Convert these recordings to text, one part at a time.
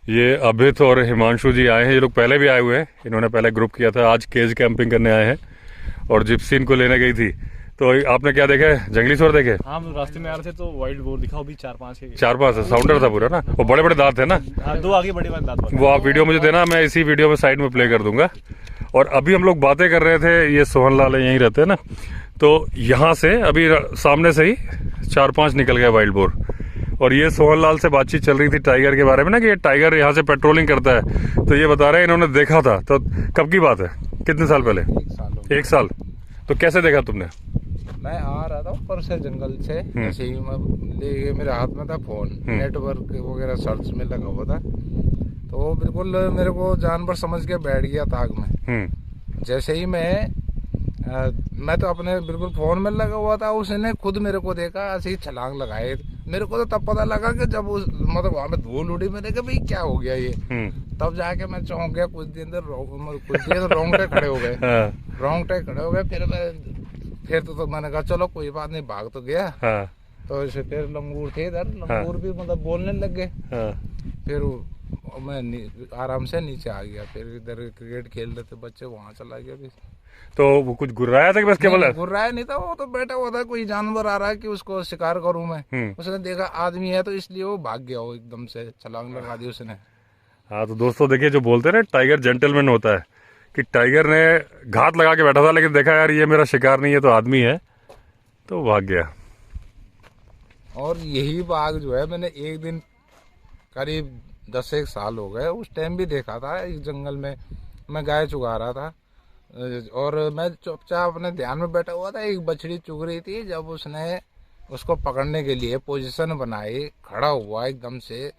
ये अभित और हिमांशु जी आए हैं। ये लोग पहले भी आए हुए हैं, इन्होंने पहले ग्रुप किया था। आज केज कैंपिंग करने आए हैं और जिप्सी इनको लेने गई थी। तो आपने क्या देखा है? जंगली सुअर देखे? हाँ, हम रास्ते में आ रहे थे तो वाइल्ड बोर दिखा, भी 4-5 के। 4-5 साउंडर था पूरा ना, वो बड़े बड़े दांत है ना। हाँ, 2 आगे बड़े वाले दांत। वो आप वीडियो मुझे देना, मैं इसी वीडियो में साइड में प्ले कर दूंगा। और अभी हम लोग बातें कर रहे थे, ये सोहन लाल यहीं रहते हैं ना, तो यहाँ से अभी सामने से ही 4-5 निकल गया वाइल्ड बोर। और ये सोहन लाल से बातचीत चल रही थी टाइगर के बारे में ना, कि ये टाइगर यहाँ से पेट्रोलिंग करता है। तो ये बता रहे हैं इन्होंने देखा था। तो कब की बात है, कितने साल पहले? 1 साल। तो कैसे देखा तुमने? मैं आ रहा था ऊपर से जंगल से, ऐसे ही मैं ले, मेरे हाथ में था फोन, नेटवर्क वगैरह सर्च में लगा हुआ था, तो बिल्कुल मेरे को जानवर समझ के बैठ गया ताक में। जैसे ही मैं तो अपने बिल्कुल फोन में लगा हुआ था, उसने खुद मेरे को देखा, ऐसे ही छलांग लगाए। मेरे को तो तब पता लगा कि जब उस मतलब वहां पे धूल उड़ी, मैंने कहा भाई क्या हो गया ये। तब जाके मैं चौंक गया। कुछ देर रोंगटे खड़े हो गए। रोंगटे खड़े हो गए। फिर तो मैंने कहा चलो कोई बात नहीं, भाग तो गया। तो इसे फिर लंगूर थे इधर, लंगूर भी मतलब बोलने लग गए। फिर मैं आराम से नीचे आ गया। फिर इधर क्रिकेट खेल रहे थे बच्चे, वहां चला गया। भी तो वो कुछ गुर्राया था कि बस केवल? गुर्राया नहीं था, वो तो बैठा हुआ था। कोई जानवर आ रहा है कि उसको शिकार करूं मैं। उसने देखा आदमी है तो इसलिए वो भाग गया, वो एकदम से छलांग लगा दी उसने। हाँ, तो दोस्तों देखिए, जो बोलते हैं ना टाइगर जेंटलमैन होता है, कि टाइगर ने घात लगा के बैठा था, लेकिन देखा यार ये मेरा शिकार नहीं है तो आदमी है, तो भाग गया। और यही बाघ जो है, मैंने एक दिन करीब 10-1 साल हो गए, उस टाइम भी देखा था। एक जंगल में मैं गाय चुगा रहा था और मैं चुपचाप अपने ध्यान में बैठा हुआ था। एक बछड़ी चुग रही थी, जब उसने उसको पकड़ने के लिए पोजीशन बनाई, खड़ा हुआ एकदम से,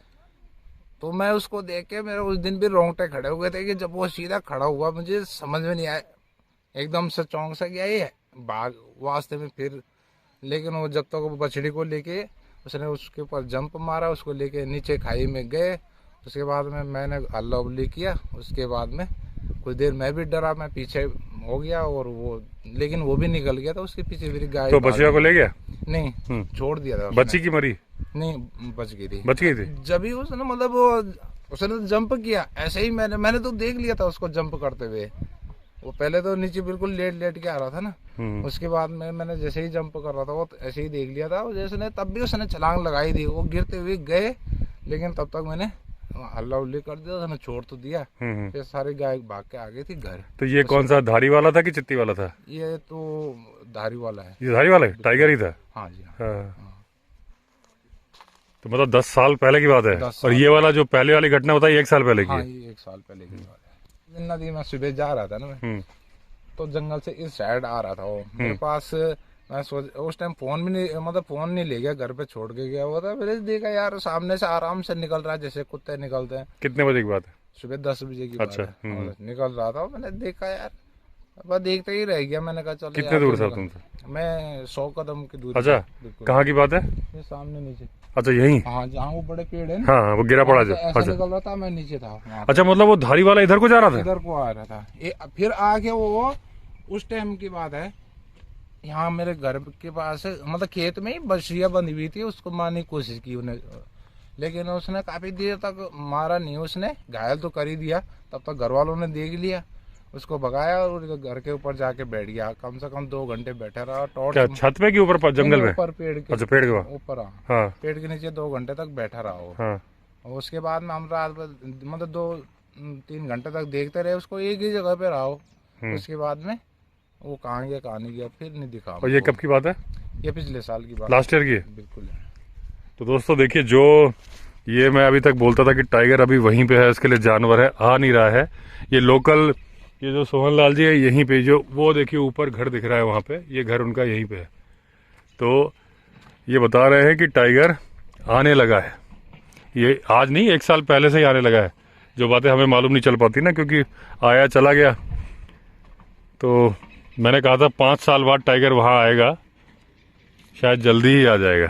तो मैं उसको देख के, मेरे उस दिन भी रोंगटे खड़े हो गए थे कि जब वो सीधा खड़ा हुआ, मुझे समझ में नहीं आया, एकदम से चौंक सा गया ये बाघ वास्ते में। फिर लेकिन वो जब तक वो बछड़ी को लेके उसने उसके ऊपर जंप मारा, उसको लेके नीचे खाई में गए। उसके बाद में मैंने हल्ला उल्ली किया। उसके बाद में कुछ देर मैं भी डरा, मैं पीछे हो गया और वो, लेकिन वो भी निकल गया था उसके पीछे। फिर गाय तो बछिया को ले गया? नहीं, छोड़ दिया था। बच्ची की मरी? नहीं, बच गई थी। बच गई थी? जब ही उसने मतलब वो उसने जंप किया, ऐसे ही मैंने तो देख लिया था उसको जंप करते हुए। वो पहले तो नीचे बिल्कुल लेट लेट के आ रहा था ना। उसके बाद में मैंने जैसे ही जंप कर रहा था, वो ऐसे ही देख लिया था। जैसे तब भी उसने छलांग लगाई थी, वो गिरते हुए गए, लेकिन तब तक मैंने हल्ला उल्ली कर दिया, उसने छोड़ तो दिया। फिर सारी गाय भाग के आ गई थी घर। तो ये कौन सा, धारी वाला था कि चित्ती वाला था? ये तो धारी वाला है। ये धारी वाला है, टाइगर ही था? हाँ जी, हाँ। तो मतलब 10 साल पहले की बात है। 10 और साल ये वाला जो पहले वाली घटना बताई 1 साल पहले की हाँ, है? ये 1 साल पहले की बात है। नदी में सुबह जा रहा था ना मैं, तो जंगल से इस साइड आ रहा था वो मेरे पास। मैं सोच, उस टाइम फोन भी नहीं, मतलब फोन नहीं ले गया, घर पे छोड़ के गया हुआ था। फिर देखा यार सामने से आराम से निकल रहा है, जैसे कुत्ते निकलते हैं। कितने बजे की बात है? सुबह 10 बजे की अच्छा, बात है। और निकल रहा था, मैंने देखा यार, बस देखते ही रह गया। मैंने कहा चलो। कितने दूर था तुमसे? मैं 100 कदम की दूरी। अच्छा, कहाँ की बात है? ये सामने नीचे। अच्छा, यही? हाँ, जहाँ वो बड़े पेड़ है ना। हाँ, वो गिरा पड़ा जो। ऐसा अच्छा, निकल रहा था, मैं नीचे था। अच्छा, मतलब वो धारी वाला इधर को जा रहा था? इधर को आ रहा था। फिर आके वो, उस टाइम की बात है, यहाँ मेरे घर के पास मतलब खेत में ही बछड़िया बंधी हुई थी, उसको मारने की कोशिश की उन्हें, लेकिन उसने काफी देर तक मारा नहीं। उसने घायल तो कर ही दिया। तब तक घर वालों ने देख लिया, उसको भगाया और घर के ऊपर जाके बैठ गया। कम से कम 2 घंटे बैठा रहा। क्या छत पे कि ऊपर जंगल में? ऊपर पेड़ के। अच्छा, पेड़ के ऊपर। हाँ, पेड़ के नीचे 2 घंटे तक बैठा रहा वो। हाँ। और उसके बाद में हम रात मतलब 2-3 घंटे तक देखते रहे उसको, एक ही जगह पे रहा हो। उसके बाद में वो कहाँ गया कहाँ नहीं गया, फिर नहीं दिखा। और ये कब की बात है? ये पिछले साल की बात, लास्ट ईयर की? बिल्कुल। तो दोस्तों देखिए, जो ये मैं अभी तक बोलता था कि टाइगर अभी वहीं पे है, इसके लिए जानवर है, आ नहीं रहा है। ये लोकल, ये जो सोहन लाल जी है यहीं पे, जो वो देखिए ऊपर घर दिख रहा है वहाँ पे, ये घर उनका यहीं पे है। तो ये बता रहे हैं कि टाइगर आने लगा है। ये आज नहीं, 1 साल पहले से ही आने लगा है। जो बातें हमें मालूम नहीं चल पाती ना, क्योंकि आया चला गया। तो मैंने कहा था 5 साल बाद टाइगर वहाँ आएगा, शायद जल्दी ही आ जाएगा।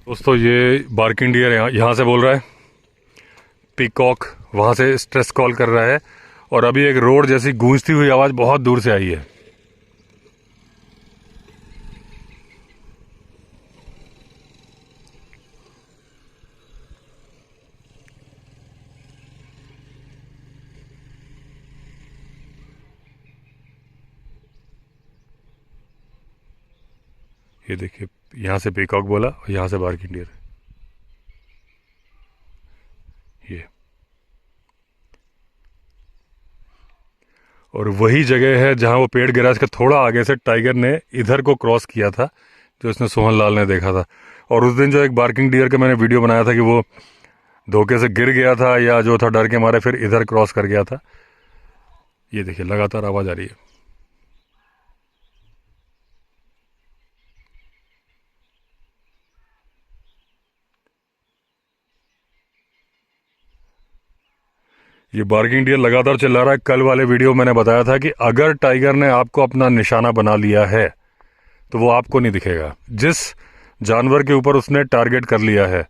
दोस्तों ये बार्किंग डियर यहाँ से बोल रहा है, पीकॉक वहाँ से स्ट्रेस कॉल कर रहा है, और अभी एक रोड जैसी गूंजती हुई आवाज़ बहुत दूर से आई है। ये देखिए, यहाँ से पीकॉक बोला और यहाँ से बार्किंग डियर। ये और वही जगह है जहाँ वो पेड़ गिरा, इसके थोड़ा आगे से टाइगर ने इधर को क्रॉस किया था, जो इसने सोहन लाल ने देखा था। और उस दिन जो एक बार्किंग डियर का मैंने वीडियो बनाया था कि वो धोखे से गिर गया था या जो था डर के मारे फिर इधर क्रॉस कर गया था। ये देखिए लगातार आवाज आ रही है। ये बार्किंग डियर लगातार चिल्ला रहा है। कल वाले वीडियो मैंने बताया था कि अगर टाइगर ने आपको अपना निशाना बना लिया है तो वो आपको नहीं दिखेगा। जिस जानवर के ऊपर उसने टारगेट कर लिया है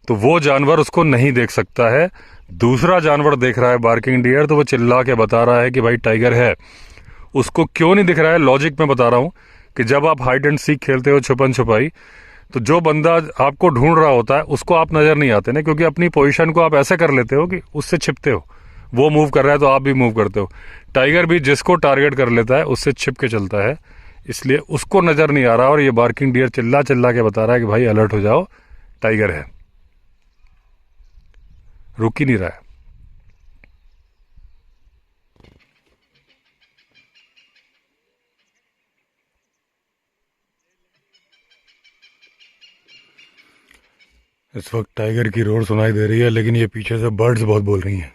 तो वो जानवर उसको नहीं देख सकता है। दूसरा जानवर देख रहा है बार्किंग डियर, तो वो चिल्ला के बता रहा है कि भाई टाइगर है। उसको क्यों नहीं दिख रहा है, लॉजिक में बता रहा हूं कि जब आप हाइड एंड सीक खेलते हो, छुपन छुपाई, तो जो बंदा आपको ढूंढ रहा होता है उसको आप नजर नहीं आते ना, क्योंकि अपनी पोजीशन को आप ऐसे कर लेते हो कि उससे छिपते हो। वो मूव कर रहा है तो आप भी मूव करते हो। टाइगर भी जिसको टारगेट कर लेता है उससे छिप के चलता है, इसलिए उसको नजर नहीं आ रहा। और ये बार्किंग डियर चिल्ला चिल्ला के बता रहा है कि भाई अलर्ट हो जाओ, टाइगर है। रुक ही नहीं रहा है। इस वक्त टाइगर की रोर सुनाई दे रही है, लेकिन ये पीछे से बर्ड्स बहुत बोल रही हैं।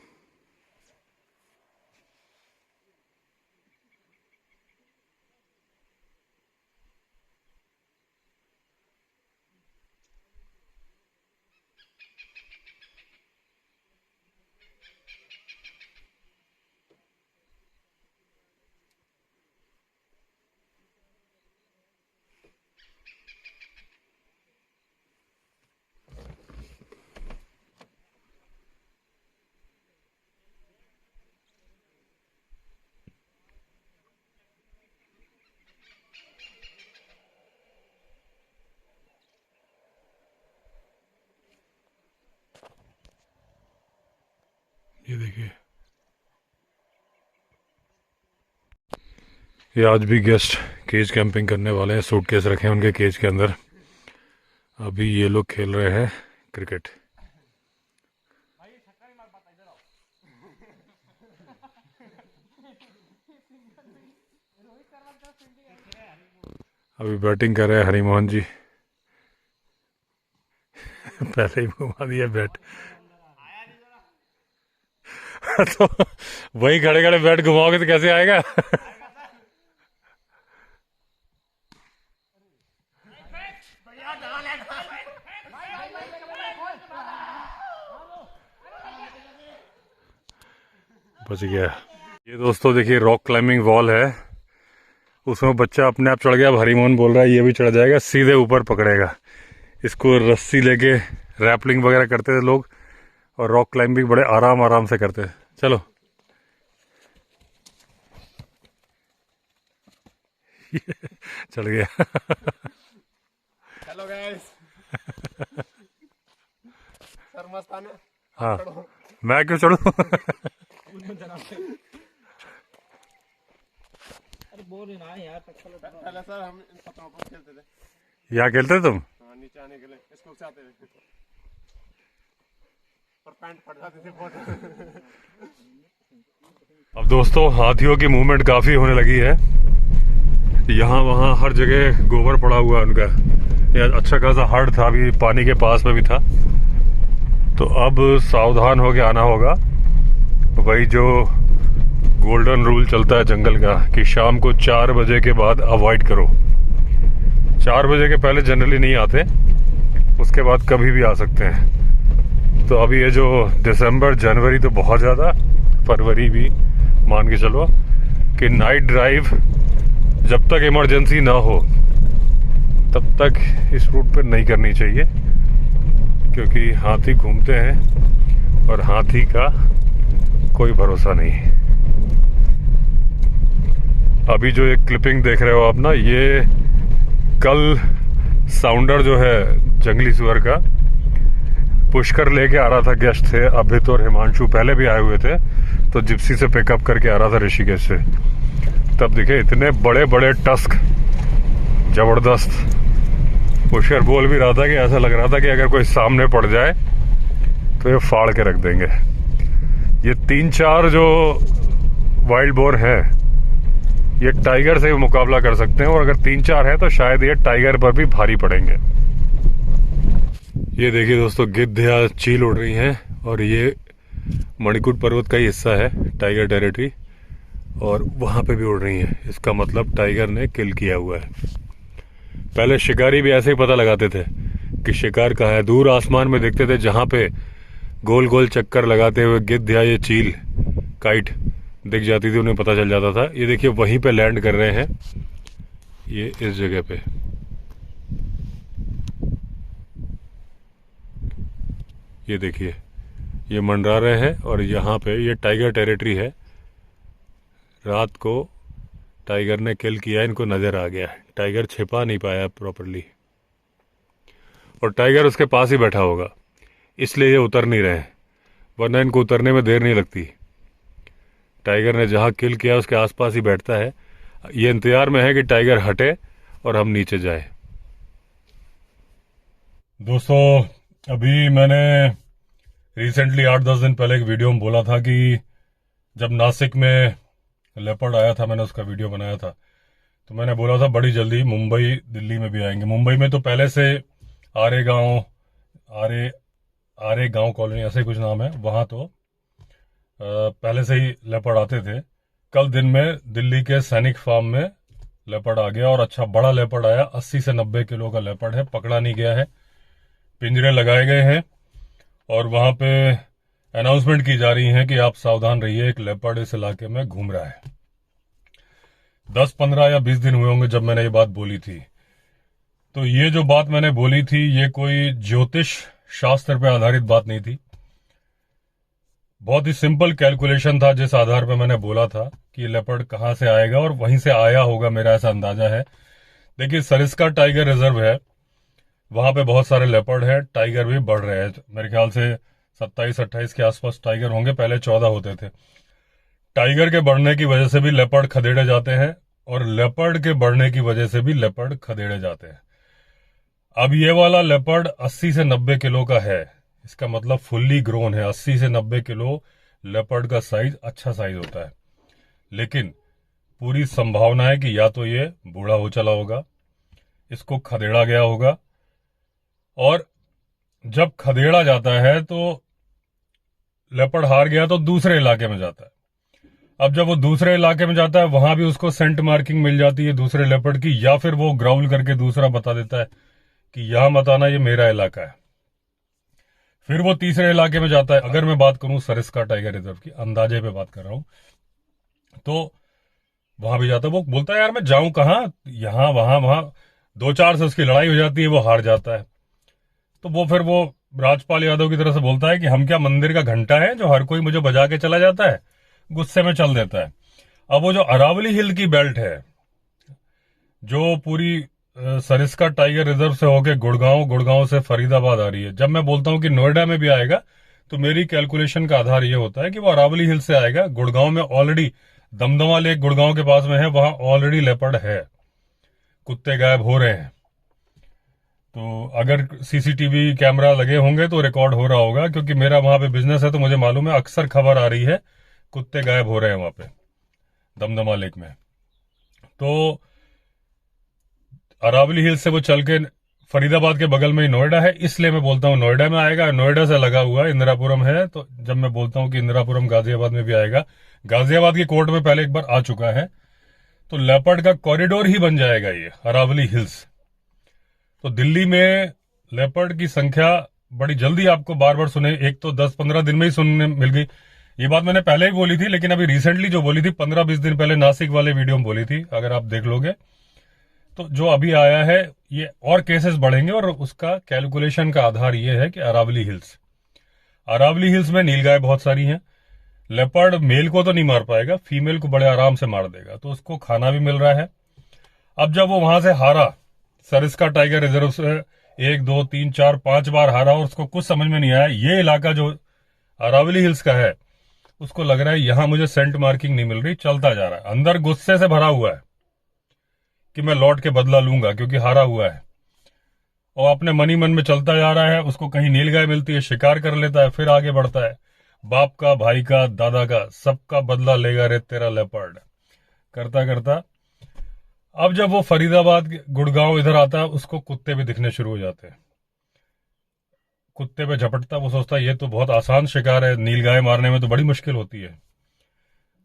ये देखिए, ये आज भी गेस्ट केज कैंपिंग करने वाले हैं। सूटकेस रखे हैं उनके केज के अंदर। अभी ये लोग खेल रहे हैं क्रिकेट। अभी बैटिंग कर रहे हैं हरिमोहन जी। पहले ही घुमा दिया बैट। तो वही खड़े खड़े बैट घुमाओगे तो कैसे आएगा? बच गया। ये दोस्तों देखिए, रॉक क्लाइंबिंग वॉल है, उसमें बच्चा अपने आप चढ़ गया। अब हरिमोहन बोल रहा है ये भी चढ़ जाएगा, सीधे ऊपर पकड़ेगा। इसको रस्सी लेके रैपलिंग वगैरह करते थे लोग, और रॉक क्लाइंबिंग बड़े आराम आराम से करते थे। चलो चल गया। Hello guys. सर मस्त आने। हाँ, मैं क्यों चढ़ूं? अरे बोल ना यार, पहले सर हम इन पत्थरों पर खेलते थे। यहाँ खेलते तुम? हाँ, नीचे आने के लिए स्कूल से आते थे और पैंट फट जाती थी बहुत। अब दोस्तों हाथियों की मूवमेंट काफी होने लगी है। यहाँ वहाँ हर जगह गोबर पड़ा हुआ है उनका। यह अच्छा खासा हड़ था, अभी पानी के पास में भी था। तो अब सावधान होके आना होगा। वही जो गोल्डन रूल चलता है जंगल का कि शाम को 4 बजे के बाद अवॉइड करो। 4 बजे के पहले जनरली नहीं आते, उसके बाद कभी भी आ सकते हैं। तो अभी ये जो दिसंबर जनवरी तो बहुत ज़्यादा, फरवरी भी मान के चलो कि नाइट ड्राइव जब तक इमरजेंसी ना हो तब तक इस रूट पर नहीं करनी चाहिए, क्योंकि हाथी घूमते हैं और हाथी का कोई भरोसा नहीं। अभी जो एक क्लिपिंग देख रहे हो आप ना, ये कल साउंडर जो है जंगली सुअर का पुष्कर लेके आ रहा था। गेस्ट थे अभित और हिमांशु, पहले भी आए हुए थे, तो जिप्सी से पिकअप करके आ रहा था ऋषिकेश से। तब दिखे इतने बड़े बड़े टस्क, जबरदस्त। पुष्कर बोल भी रहा था कि ऐसा लग रहा था कि अगर कोई सामने पड़ जाए तो ये फाड़ के रख देंगे। ये 3-4 जो वाइल्ड बोर है ये टाइगर से भी मुकाबला कर सकते हैं, और अगर 3-4 है तो शायद ये टाइगर पर भी भारी पड़ेंगे। ये देखिए दोस्तों, गिद्ध या चील उड़ रही हैं, और ये मणिकूट पर्वत का ही हिस्सा है टाइगर टेरिटरी, और वहां पे भी उड़ रही हैं। इसका मतलब टाइगर ने किल किया हुआ है। पहले शिकारी भी ऐसे ही पता लगाते थे कि शिकार कहाँ है। दूर आसमान में देखते थे, जहां पे गोल गोल चक्कर लगाते हुए गिद्ध या ये चील काइट दिख जाती थी, उन्हें पता चल जाता था। ये देखिए वहीं पे लैंड कर रहे हैं, ये इस जगह पे। ये देखिए ये मंडरा रहे हैं, और यहाँ पे ये टाइगर टेरिटरी है। रात को टाइगर ने किल किया, इनको नजर आ गया। टाइगर छिपा नहीं पाया प्रॉपरली, और टाइगर उसके पास ही बैठा होगा, इसलिए ये उतर नहीं रहे हैं, वरना इनको उतरने में देर नहीं लगती। टाइगर ने जहां किल किया उसके आसपास ही बैठता है। ये इंतजार में है कि टाइगर हटे और हम नीचे जाए। दोस्तों, अभी मैंने रिसेंटली 8-10 दिन पहले एक वीडियो में बोला था कि जब नासिक में लेपर्ड आया था, मैंने उसका वीडियो बनाया था, तो मैंने बोला था बड़ी जल्दी मुंबई दिल्ली में भी आएंगे। मुंबई में तो पहले से आरे गांव कॉलोनी ऐसे कुछ नाम है, वहां तो पहले से ही लेपर्ड आते थे। कल दिन में दिल्ली के सैनिक फार्म में लेपर्ड आ गया, और अच्छा बड़ा लेपर्ड आया। 80 से 90 किलो का लेपर्ड है, पकड़ा नहीं गया है, पिंजरे लगाए गए हैं, और वहां पे अनाउंसमेंट की जा रही है कि आप सावधान रहिए, एक लेपर्ड इस इलाके में घूम रहा है। 10, 15 या 20 दिन हुए होंगे जब मैंने ये बात बोली थी। तो ये जो बात मैंने बोली थी, ये कोई ज्योतिष शास्त्र पे आधारित बात नहीं थी। बहुत ही सिंपल कैलकुलेशन था, जिस आधार पे मैंने बोला था कि लेपर्ड कहां से आएगा, और वहीं से आया होगा, मेरा ऐसा अंदाजा है। देखिए, सरिस्का टाइगर रिजर्व है, वहां पे बहुत सारे लेपर्ड है, टाइगर भी बढ़ रहे हैं। मेरे ख्याल से 27-28 के आसपास टाइगर होंगे, पहले 14 होते थे। टाइगर के बढ़ने की वजह से भी लेपर्ड खदेड़े जाते हैं, और लेपर्ड के बढ़ने की वजह से भी लेपर्ड खदेड़े जाते हैं। अब ये वाला लेपर्ड 80 से 90 किलो का है, इसका मतलब फुल्ली ग्रोन है। 80 से 90 किलो लेपर्ड का साइज अच्छा साइज होता है, लेकिन पूरी संभावना है कि या तो ये बूढ़ा हो चला होगा, इसको खदेड़ा गया होगा, और जब खदेड़ा जाता है तो लेपर्ड हार गया तो दूसरे इलाके में जाता है। अब जब वो दूसरे इलाके में जाता है, वहां भी उसको सेंट मार्किंग मिल जाती है दूसरे लेपर्ड की, या फिर वो ग्राउल करके दूसरा बता देता है कि यहां मत आना, ये मेरा इलाका है। फिर वो तीसरे इलाके में जाता है। अगर मैं बात करूं सरिस्का टाइगर रिजर्व की, अंदाजे पे बात कर रहा हूं, तो वहां भी जाता है। वो बोलता है यार मैं जाऊं कहां, यहां वहां 2-4 से उसकी लड़ाई हो जाती है, वो हार जाता है। तो वो फिर वो राजपाल यादव की तरह से बोलता है कि हम क्या मंदिर का घंटा है जो हर कोई मुझे बजा के चला जाता है, गुस्से में चल देता है। अब वो जो अरावली हिल की बेल्ट है, जो पूरी सरिस्का टाइगर रिजर्व से होके गुड़गांव से फरीदाबाद आ रही है। जब मैं बोलता हूं कि नोएडा में भी आएगा, तो मेरी कैलकुलेशन का आधार यह होता है कि वो अरावली हिल से आएगा। गुड़गांव में ऑलरेडी दमदमा लेक गुड़गांव के पास में है, वहां ऑलरेडी लेपर्ड है, कुत्ते गायब हो रहे हैं। तो अगर सीसीटीवी कैमरा लगे होंगे तो रिकॉर्ड हो रहा होगा, क्योंकि मेरा वहां पे बिजनेस है, तो मुझे मालूम है, अक्सर खबर आ रही है कुत्ते गायब हो रहे हैं वहां पे दमदमा लेक में। तो अरावली हिल से वो चल के फरीदाबाद के बगल में ही नोएडा है, इसलिए मैं बोलता हूँ नोएडा में आएगा। नोएडा से लगा हुआ इंदिरापुरम है, तो जब मैं बोलता हूँ कि इंदिरापुरम गाजियाबाद में भी आएगा, गाजियाबाद की कोर्ट में पहले एक बार आ चुका है, तो लेपर्ड का कॉरिडोर ही बन जाएगा ये अरावली हिल्स। तो दिल्ली में लेपर्ड की संख्या बड़ी जल्दी आपको बार बार सुने, एक तो 10-15 दिन में ही सुनने मिल गई। ये बात मैंने पहले ही बोली थी, लेकिन अभी रिसेंटली जो बोली थी 15-20 दिन पहले नासिक वाले वीडियो में बोली थी, अगर आप देख लोगे तो जो अभी आया है ये और केसेस बढ़ेंगे। और उसका कैलकुलेशन का आधार ये है कि अरावली हिल्स में नीलगाय बहुत सारी हैं। लेपर्ड मेल को तो नहीं मार पाएगा, फीमेल को बड़े आराम से मार देगा, तो उसको खाना भी मिल रहा है। अब जब वो वहां से हारा, सरिस्का टाइगर रिजर्व से 1, 2, 3, 4, 5 बार हारा, और उसको कुछ समझ में नहीं आया, ये इलाका जो अरावली हिल्स का है, उसको लग रहा है यहां मुझे सेंट मार्किंग नहीं मिल रही, चलता जा रहा है। अंदर गुस्से से भरा हुआ है कि मैं लौट के बदला लूंगा, क्योंकि हारा हुआ है। और अपने मनी मन में चलता जा रहा है। उसको कहीं नीलगाय मिलती है, शिकार कर लेता है, फिर आगे बढ़ता है। बाप का, भाई का, दादा का, सबका बदला लेगा रे तेरा लेपर्ड, करता करता अब जब वो फरीदाबाद, गुड़गांव इधर आता है, उसको कुत्ते भी दिखने शुरू हो जाते हैं। कुत्ते पे झपटता, वो सोचता है ये तो बहुत आसान शिकार है, नीलगाय मारने में तो बड़ी मुश्किल होती है,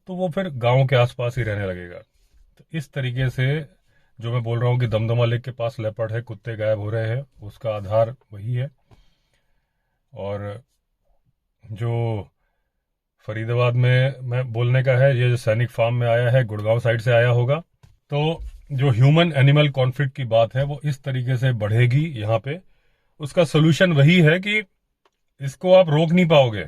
तो वो फिर गांव के आसपास ही रहने लगेगा। तो इस तरीके से जो मैं बोल रहा हूँ कि दमदमा लेक के पास लेपर्ड है, कुत्ते गायब हो रहे हैं, उसका आधार वही है। और जो फरीदाबाद में मैं बोलने का है, ये जो सैनिक फार्म में आया है, गुड़गांव साइड से आया होगा, तो जो ह्यूमन एनिमल कॉन्फ्लिक्ट की बात है वो इस तरीके से बढ़ेगी यहाँ पे। उसका सोल्यूशन वही है कि इसको आप रोक नहीं पाओगे।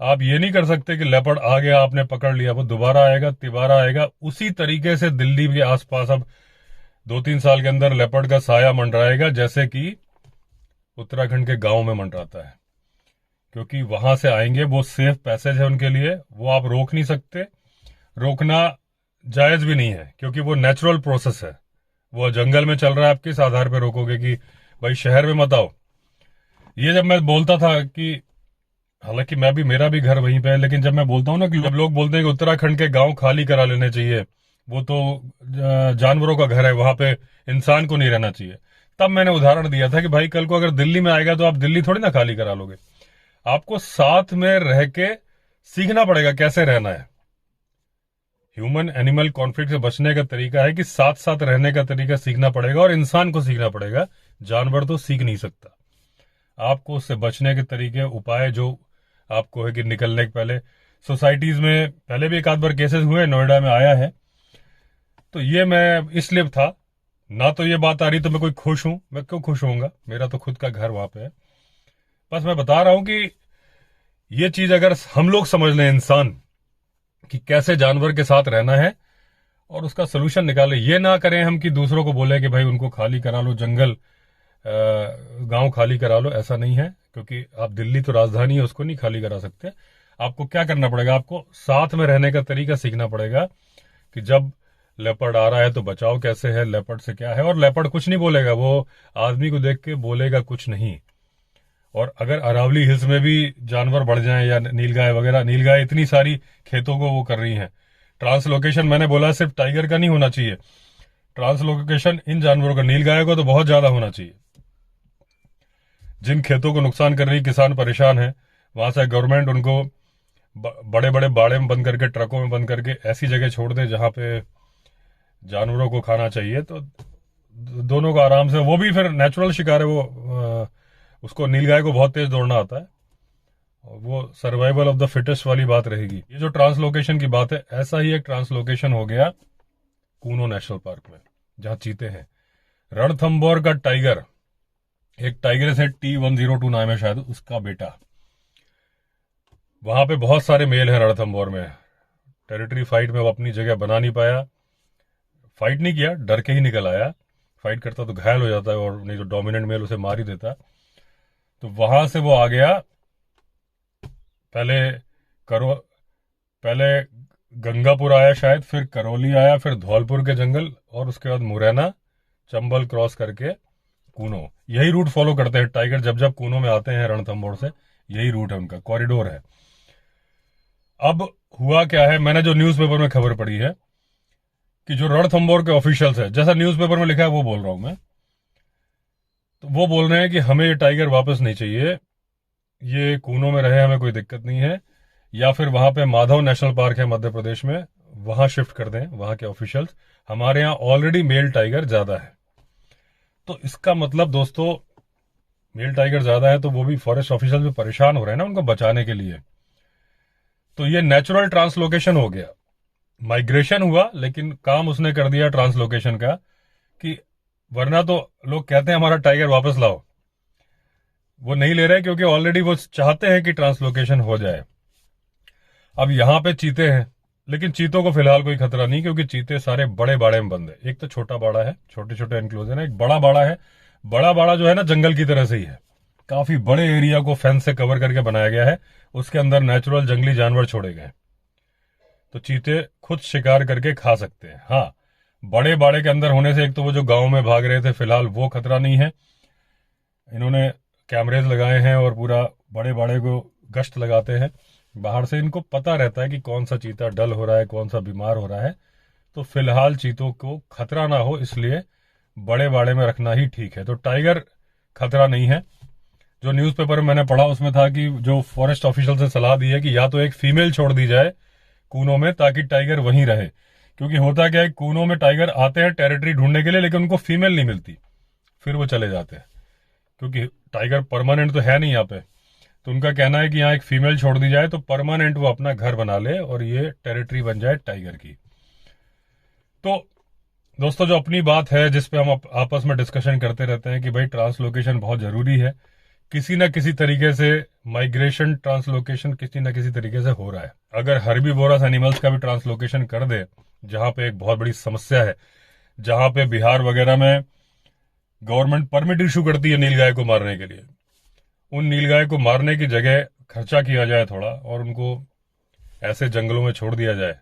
आप ये नहीं कर सकते कि लेपर्ड आ गया, आपने पकड़ लिया, वो दोबारा आएगा, तिबारा आएगा। उसी तरीके से दिल्ली के आसपास अब 2-3 साल के अंदर लेपर्ड का साया मंडराएगा, जैसे कि उत्तराखंड के गांव में मंडराता है, क्योंकि वहां से आएंगे, वो सेफ पैसेज है उनके लिए, वो आप रोक नहीं सकते। रोकना जायज भी नहीं है, क्योंकि वो नेचुरल प्रोसेस है। वो जंगल में चल रहा है, आप किस आधार पर रोकोगे कि भाई शहर में मत आओ। ये जब मैं बोलता था कि, हालांकि मैं भी, मेरा भी घर वहीं पे है, लेकिन जब मैं बोलता हूं ना कि जब लोग बोलते हैं कि उत्तराखंड के गांव खाली करा लेने चाहिए, वो तो जानवरों का घर है, वहां पे इंसान को नहीं रहना चाहिए, तब मैंने उदाहरण दिया था कि भाई कल को अगर दिल्ली में आएगा तो आप दिल्ली थोड़ी ना खाली करा लोगे। आपको साथ में रह के सीखना पड़ेगा कैसे रहना है। ह्यूमन एनिमल कॉन्फ्लिक्ट से बचने का तरीका है कि साथ साथ रहने का तरीका सीखना पड़ेगा, और इंसान को सीखना पड़ेगा। जानवर तो सीख नहीं सकता। आपको उससे बचने के तरीके, उपाय जो आपको है कि निकलने के पहले, सोसाइटीज में पहले भी एक आध बार केसेस हुए, नोएडा में आया है, तो ये मैं इसलिए था ना, तो ये बात आ रही तो मैं कोई खुश हूं, मैं क्यों खुश होऊंगा, मेरा तो खुद का घर वहां पे है। बस मैं बता रहा हूं कि ये चीज अगर हम लोग समझ लें, इंसान, कि कैसे जानवर के साथ रहना है और उसका सोल्यूशन निकाले, ये ना करें हम कि दूसरों को बोले कि भाई उनको खाली करा लो, जंगल गांव खाली करा लो, ऐसा नहीं है। क्योंकि आप, दिल्ली तो राजधानी है, उसको नहीं खाली करा सकते। आपको क्या करना पड़ेगा, आपको साथ में रहने का तरीका सीखना पड़ेगा कि जब लेपर्ड आ रहा है तो बचाव कैसे है, लेपर्ड से क्या है। और लेपर्ड कुछ नहीं बोलेगा, वो आदमी को देख के बोलेगा कुछ नहीं। और अगर अरावली हिल्स में भी जानवर बढ़ जाएं, या नीलगाय वगैरह, नीलगाय इतनी सारी खेतों को वो कर रही हैं, ट्रांसलोकेशन मैंने बोला सिर्फ टाइगर का नहीं होना चाहिए, ट्रांसलोकेशन इन जानवरों का, नीलगाय को तो बहुत ज्यादा होना चाहिए। जिन खेतों को नुकसान कर रही, किसान परेशान है, वहां से गवर्नमेंट उनको बड़े बड़े बाड़े में बंद करके, ट्रकों में बंद करके ऐसी जगह छोड़ दे जहां पे जानवरों को खाना चाहिए, तो दोनों को आराम से, वो भी फिर नेचुरल शिकार है, वो उसको, नीलगाय को बहुत तेज दौड़ना आता है, और वो सर्वाइवल ऑफ द फिटेस्ट वाली बात रहेगी। ये जो ट्रांसलोकेशन की बात है, ऐसा ही एक ट्रांसलोकेशन हो गया कूनो नेशनल पार्क में, जहां चीते हैं। रणथंभौर का टाइगर, एक टाइगर है T102 नाम है शायद, उसका बेटा, वहां पे बहुत सारे मेल हैं रणथंभौर में। टेरिटरी फाइट में वो अपनी जगह बना नहीं पाया, फाइट नहीं किया, डर के ही निकल आया। फाइट करता तो घायल हो जाता है, और नहीं तो डोमिनेंट मेल उसे मार ही देता। तो वहां से वो आ गया, पहले गंगापुर आया शायद, फिर करौली आया, फिर धौलपुर के जंगल, और उसके बाद मुरैना, चंबल क्रॉस करके कूनो। यही रूट फॉलो करते हैं टाइगर, जब जब कूनो में आते हैं रणथंभौर से, यही रूट है उनका, कॉरिडोर है। अब हुआ क्या है, मैंने जो न्यूज़पेपर में खबर पड़ी है कि जो रणथंभौर के ऑफिशियल्स है, जैसा न्यूज़पेपर में लिखा है वो बोल रहा हूं मैं, तो वो बोल रहे हैं कि हमें ये टाइगर वापस नहीं चाहिए, ये कूनो में रहे, हमें कोई दिक्कत नहीं है, या फिर वहां पे माधव नेशनल पार्क है मध्य प्रदेश में, वहां शिफ्ट कर दें वहां के ऑफिशियल्स, हमारे यहाँ ऑलरेडी मेल टाइगर ज्यादा है। तो इसका मतलब दोस्तों, मेल टाइगर ज्यादा है तो वो भी फॉरेस्ट ऑफिशियल भी परेशान हो रहे हैं ना उनको बचाने के लिए। तो ये नेचुरल ट्रांसलोकेशन हो गया, माइग्रेशन हुआ, लेकिन काम उसने कर दिया ट्रांसलोकेशन का, कि वरना तो लोग कहते हैं हमारा टाइगर वापस लाओ, वो नहीं ले रहे, क्योंकि ऑलरेडी वो चाहते हैं कि ट्रांसलोकेशन हो जाए। अब यहां पे चीते हैं, लेकिन चीतों को फिलहाल कोई खतरा नहीं, क्योंकि चीते सारे बड़े बाड़े में बंद है। एक तो छोटा बाड़ा है, छोटे छोटे एनक्लोजर है, एक बड़ा बाड़ा है। बड़ा बाड़ा जो है ना, जंगल की तरह से ही है, काफी बड़े एरिया को फेंस से कवर करके बनाया गया है, उसके अंदर नेचुरल जंगली जानवर छोड़े गए, तो चीते खुद शिकार करके खा सकते हैं। हाँ, बड़े बाड़े के अंदर होने से एक तो वो जो गांव में भाग रहे थे, फिलहाल वो खतरा नहीं है, इन्होंने कैमरेज लगाए हैं और पूरा बड़े बड़े को गश्त लगाते हैं बाहर से। इनको पता रहता है कि कौन सा चीता डल हो रहा है, कौन सा बीमार हो रहा है। तो फिलहाल चीतों को खतरा ना हो इसलिए बड़े बाड़े में रखना ही ठीक है। तो टाइगर खतरा नहीं है। जो न्यूज़पेपर में मैंने पढ़ा उसमें था कि जो फॉरेस्ट ऑफिशियल से सलाह दी है कि या तो एक फीमेल छोड़ दी जाए कूनों में ताकि टाइगर वहीं रहे, क्योंकि होता क्या है कूनों में टाइगर आते हैं टेरिटरी ढूंढने के लिए लेकिन उनको फीमेल नहीं मिलती, फिर वो चले जाते हैं क्योंकि टाइगर परमानेंट तो है नहीं यहाँ पे। तो उनका कहना है कि यहाँ एक फीमेल छोड़ दी जाए तो परमानेंट वो अपना घर बना ले और ये टेरिटरी बन जाए टाइगर की। तो दोस्तों जो अपनी बात है जिस पे हम आपस में डिस्कशन करते रहते हैं कि भाई ट्रांसलोकेशन बहुत जरूरी है, किसी ना किसी तरीके से माइग्रेशन ट्रांसलोकेशन किसी ना किसी तरीके से हो रहा है। अगर हर्बीवोरस एनिमल्स का भी ट्रांसलोकेशन कर दे, जहां पे एक बहुत बड़ी समस्या है, जहां पे बिहार वगैरह में गवर्नमेंट परमिट इशू करती है नीलगाय को मारने के लिए, उन नीलगाय को मारने की जगह खर्चा किया जाए थोड़ा और उनको ऐसे जंगलों में छोड़ दिया जाए।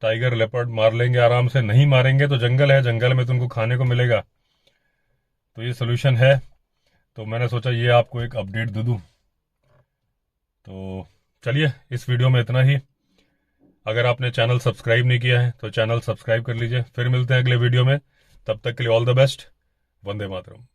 टाइगर लेपर्ड मार लेंगे आराम से, नहीं मारेंगे तो जंगल है, जंगल में तो उनको खाने को मिलेगा। तो ये सोल्यूशन है। तो मैंने सोचा ये आपको एक अपडेट दे दूं। तो चलिए इस वीडियो में इतना ही। अगर आपने चैनल सब्सक्राइब नहीं किया है तो चैनल सब्सक्राइब कर लीजिए। फिर मिलते हैं अगले वीडियो में, तब तक के लिए all the best. Vande Mataram.